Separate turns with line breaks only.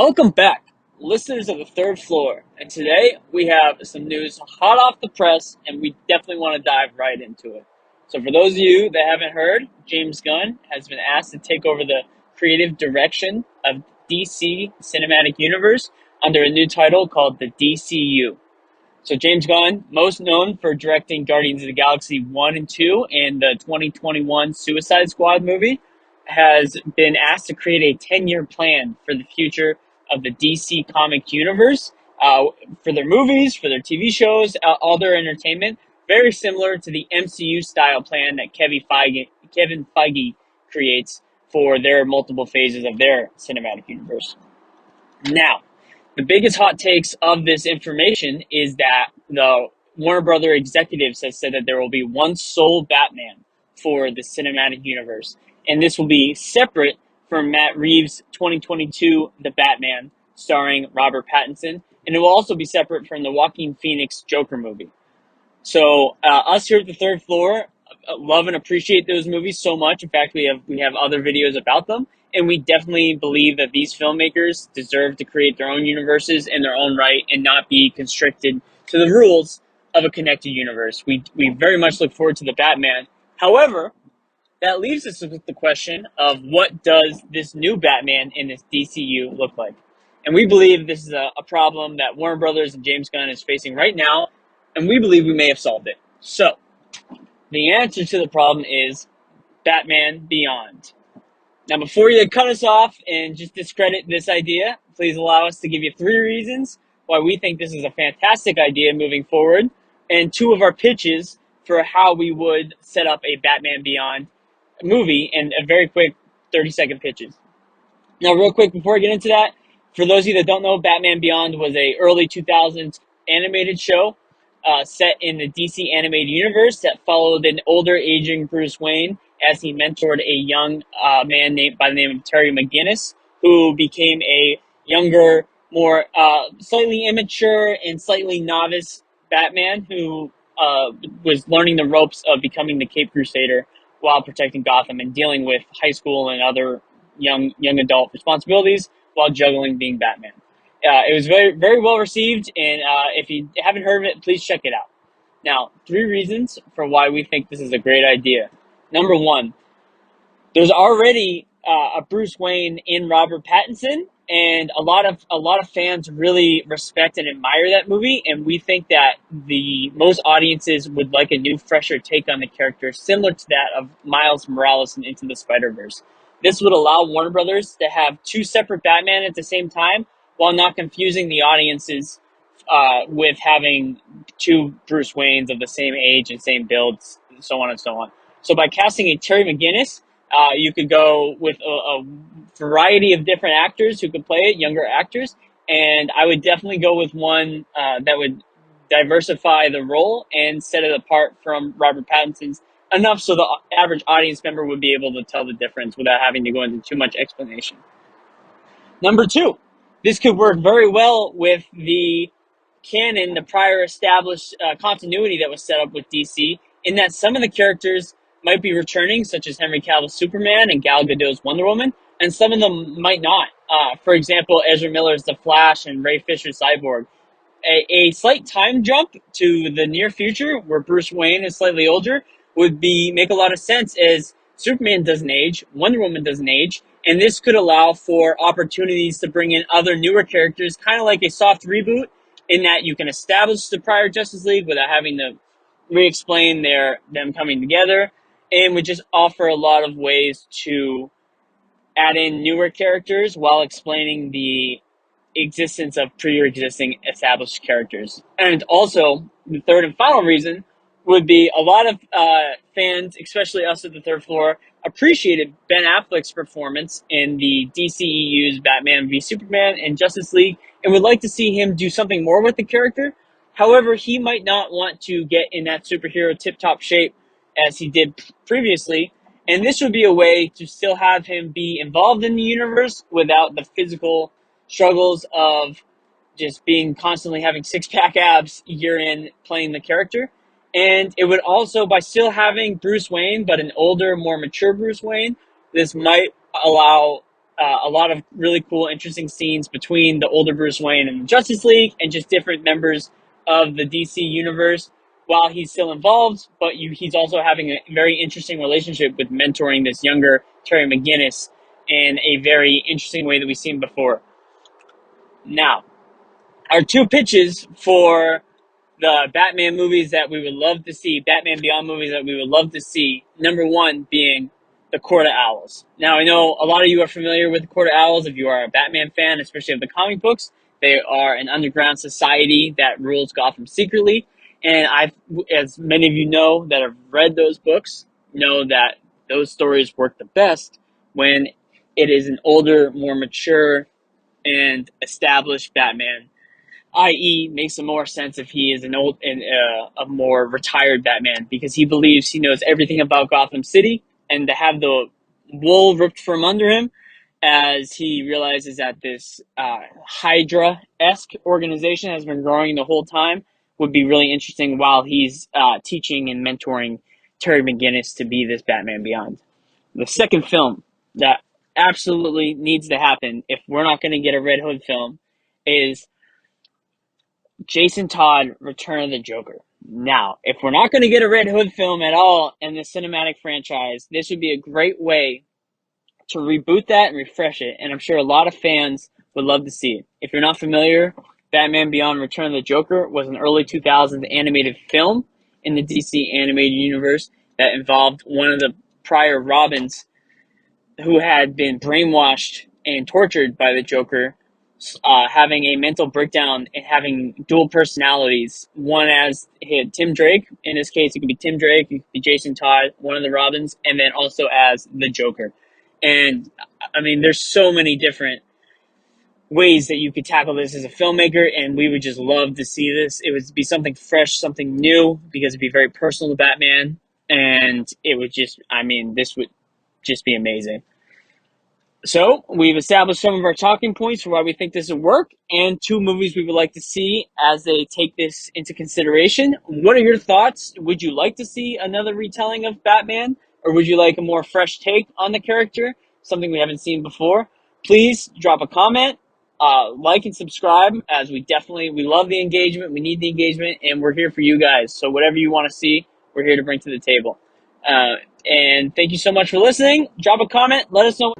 Welcome back, listeners of the third floor. And today we have some news hot off the press, and we definitely want to dive right into it. So, for those of you that haven't heard, James Gunn has been asked to take over the creative direction of DC Cinematic Universe under a new title called the DCU. So, James Gunn, most known for directing Guardians of the Galaxy 1 and 2 and the 2021 Suicide Squad movie, has been asked to create a 10-year plan for the future of the DC comic universe, for their movies, for their TV shows, all their entertainment, very similar to the MCU style plan that Kevin Feige creates for their multiple phases of their cinematic universe. Now, the biggest hot takes of this information is that the Warner Brother executives have said that there will be one sole Batman for the cinematic universe. And this will be separate from Matt Reeves' 2022 The Batman, starring Robert Pattinson. And it will also be separate from the Joaquin Phoenix Joker movie. So us here at the third floor love and appreciate those movies so much. In fact, we have other videos about them. And we definitely believe that these filmmakers deserve to create their own universes in their own right and not be constricted to the rules of a connected universe. We very much look forward to the Batman. However, that leaves us with the question of what does this new Batman in this DCU look like? And we believe this is a problem that Warner Brothers and James Gunn is facing right now, and we believe we may have solved it. So, the answer to the problem is Batman Beyond. Now, before you cut us off and just discredit this idea, please allow us to give you 3 reasons why we think this is a fantastic idea moving forward, and 2 of our pitches for how we would set up a Batman Beyond movie in a very quick 30-second pitches. Now, real quick, before I get into that, for those of you that don't know, Batman Beyond was a early 2000s animated show set in the DC animated universe that followed an older, aging Bruce Wayne as he mentored a young man named by the name of Terry McGinnis, who became a younger, more slightly immature and slightly novice Batman who was learning the ropes of becoming the Cape Crusader while protecting Gotham and dealing with high school and other young adult responsibilities while juggling being Batman. It was very, very well received, and if you haven't heard of it, please check it out. Now, 3 reasons for why we think this is a great idea. Number 1, there's already a Bruce Wayne in Robert Pattinson, and a lot of fans really respect and admire that movie, and we think that most audiences would like a new, fresher take on the character, similar to that of Miles Morales in Into the Spider-Verse. This would allow Warner Brothers to have 2 separate Batman at the same time, while not confusing the audiences with having 2 Bruce Waynes of the same age and same builds, so on and so on. So by casting a Terry McGinnis, you could go with a variety of different actors who could play it, younger actors, and I would definitely go with one that would diversify the role and set it apart from Robert Pattinson's enough so the average audience member would be able to tell the difference without having to go into too much explanation. Number 2, this could work very well with the canon, the prior established continuity that was set up with DC, in that some of the characters might be returning, such as Henry Cavill's Superman and Gal Gadot's Wonder Woman, and some of them might not. For example, Ezra Miller's The Flash and Ray Fisher's Cyborg. A slight time jump to the near future, where Bruce Wayne is slightly older, would make a lot of sense, as Superman doesn't age, Wonder Woman doesn't age, and this could allow for opportunities to bring in other newer characters, kind of like a soft reboot, in that you can establish the prior Justice League without having to re-explain them coming together, and would just offer a lot of ways to add in newer characters while explaining the existence of pre-existing established characters. And also, the third and final reason would be a lot of fans, especially us at the third floor, appreciated Ben Affleck's performance in the DCEU's Batman v Superman and Justice League, and would like to see him do something more with the character. However, he might not want to get in that superhero tip-top shape as he did previously, and this would be a way to still have him be involved in the universe without the physical struggles of just being constantly having 6-pack abs year in playing the character. And it would also, by still having Bruce Wayne, but an older, more mature Bruce Wayne, this might allow a lot of really cool, interesting scenes between the older Bruce Wayne and the Justice League, and just different members of the DC universe while he's still involved. But he's also having a very interesting relationship with mentoring this younger Terry McGinnis in a very interesting way that we've seen before. Now, our two pitches for the Batman movies that we would love to see, Batman Beyond movies that we would love to see. Number one being the Court of Owls. Now, I know a lot of you are familiar with the Court of Owls if you are a Batman fan, especially of the comic books. They are an underground society that rules Gotham secretly. And as many of you know that have read those books, know that those stories work the best when it is an older, more mature, and established Batman, i.e., makes some more sense if he is an old and a more retired Batman, because he believes he knows everything about Gotham City, and to have the wool ripped from under him as he realizes that this Hydra-esque organization has been growing the whole time would be really interesting while he's teaching and mentoring Terry McGinnis to be this Batman Beyond. The second film that absolutely needs to happen if we're not going to get a Red Hood film is Jason Todd, Return of the Joker. Now, if we're not going to get a Red Hood film at all in the cinematic franchise, this would be a great way to reboot that and refresh it. And I'm sure a lot of fans would love to see it. If you're not familiar, Batman Beyond Return of the Joker was an early 2000s animated film in the DC animated universe that involved one of the prior Robins who had been brainwashed and tortured by the Joker, having a mental breakdown and having dual personalities. One as Tim Drake, in this case, it could be Tim Drake, it could be Jason Todd, one of the Robins, and then also as the Joker. And I mean, there's so many different ways that you could tackle this as a filmmaker, and we would just love to see this. It would be something fresh, something new, because it'd be very personal to Batman, and it would just, I mean, this would just be amazing. So we've established some of our talking points for why we think this would work, and two movies we would like to see as they take this into consideration. What are your thoughts? Would you like to see another retelling of Batman, or would you like a more fresh take on the character, something we haven't seen before? Please drop a comment, like and subscribe, as we love the engagement, we need the engagement, and we're here for you guys. So whatever you want to see, we're here to bring to the table. And thank you so much for listening. Drop a comment, let us know.